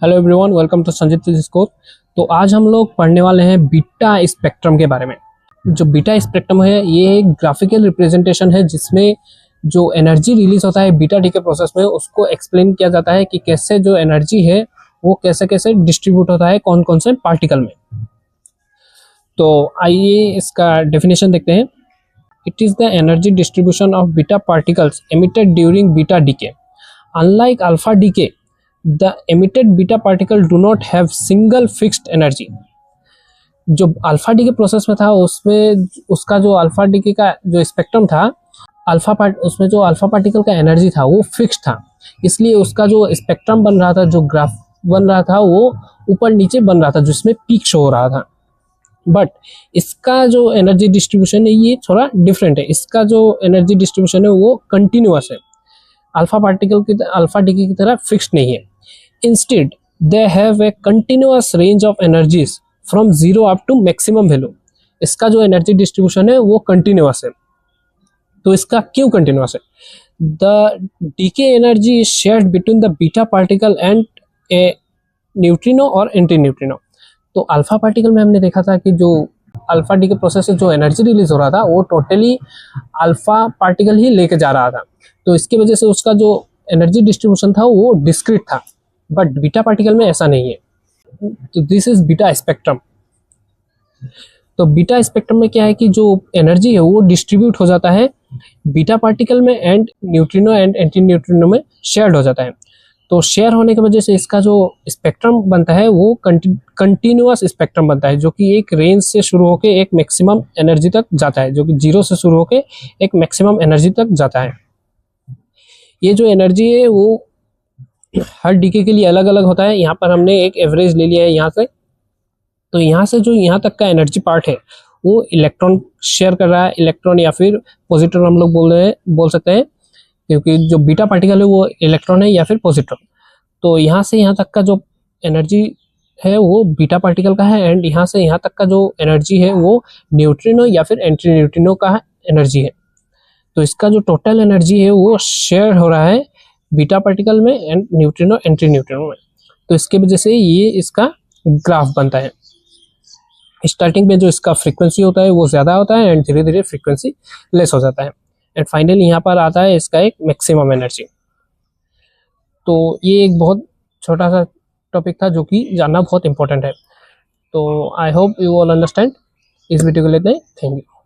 Hello everyone, welcome to Sanjeet score. तो आज हम लोग पढ़ने वाले हैं बीटा स्पेक्ट्रम के बारे में। जो बीटा स्पेक्ट्रम है ये एक ग्राफिकल रिप्रेजेंटेशन है जिसमें जो एनर्जी रिलीज होता है बीटा डीके प्रोसेस में उसको एक्सप्लेन किया जाता है कि कैसे जो एनर्जी है वो कैसे कैसे डिस्ट्रीब्यूट होता है कौन कौन से पार्टिकल में। तो आइए इसका डेफिनेशन देखते हैं। It is the energy distribution of beta particles emitted during beta decay. Unlike alpha decay, the emitted beta particle do not have single fixed energy। जो अल्फा डी के प्रोसेस में था उसमें उसका जो अल्फा डी के का जो स्पेक्ट्रम था उसमें जो अल्फा पार्टिकल का एनर्जी था वो फिक्स था, इसलिए उसका जो स्पेक्ट्रम बन रहा था, जो ग्राफ बन रहा था वो ऊपर नीचे बन रहा था जिसमें पीक शो हो रहा था। बट इसका जो एनर्जी डिस्ट्रीब्यूशन है ये थोड़ा डिफरेंट है। इसका जो एनर्जी डिस्ट्रीब्यूशन है वो कंटिन्यूअस है, अल्फा डी की तरह फिक्स्ड नहीं है। Instead, they have a continuous range of energies from 0 up to maximum value। इसका जो एनर्जी डिस्ट्रीब्यूशन है वो कंटिन्यूअस है। तो इसका क्यों कंटिन्यूअस है? The decay energy is shared between the beta particle and a neutrino और एंटी न्यूट्रिनो। तो अल्फा पार्टिकल में हमने देखा था कि जो अल्फा डीके प्रोसेस से जो एनर्जी रिलीज हो रहा था वो टोटली अल्फा पार्टिकल ही लेके जा रहा था। तो इसकी वजह से उसका जो एनर्जी डिस्ट्रीब्यूशन था वो डिस्क्रीट था, बट बीटा पार्टिकल में ऐसा नहीं है। तो दिस इज बीटा स्पेक्ट्रम। तो बीटा स्पेक्ट्रम में क्या है कि जो एनर्जी है वो डिस्ट्रीब्यूट हो जाता है बीटा पार्टिकल में and neutrino and anti neutrino में शेयर्ड हो जाता है। तो शेयर होने की वजह से इसका जो स्पेक्ट्रम बनता है वो कंटिन्यूअस स्पेक्ट्रम बनता है, जो कि एक रेंज से शुरू होकर एक मैक्सिमम एनर्जी तक जाता है, जो कि 0 से शुरू होकर एक मैक्सिमम एनर्जी तक जाता है। ये जो एनर्जी है वो हर डीके के लिए अलग अलग होता है। यहाँ पर हमने एक एवरेज ले लिया है यहाँ से। तो यहाँ से जो यहाँ तक का एनर्जी पार्ट है वो इलेक्ट्रॉन शेयर कर रहा है, इलेक्ट्रॉन या फिर पॉजिट्रॉन हम लोग बोल सकते हैं, क्योंकि जो बीटा पार्टिकल है वो इलेक्ट्रॉन है या फिर पॉजिट्रॉन। तो यहाँ से यहाँ तक का जो एनर्जी है वो बीटा पार्टिकल का है, एंड यहाँ से यहाँ तक का जो एनर्जी है वो न्यूट्रिनो या फिर एंटी न्यूट्रिनो का एनर्जी है। तो इसका जो टोटल एनर्जी है वो शेयर हो रहा है बीटा पार्टिकल में एंड न्यूट्रिनो एंटी न्यूट्रिनो में। तो इसके वजह से ये इसका ग्राफ बनता है। स्टार्टिंग में जो इसका फ्रीक्वेंसी होता है वो ज़्यादा होता है एंड धीरे धीरे फ्रीक्वेंसी लेस हो जाता है, एंड फाइनली यहाँ पर आता है इसका एक मैक्सिमम एनर्जी। तो ये एक बहुत छोटा सा टॉपिक था जो कि जानना बहुत इंपॉर्टेंट है। तो I hope you all understand. इस वीडियो को लेते हैं। Thank you.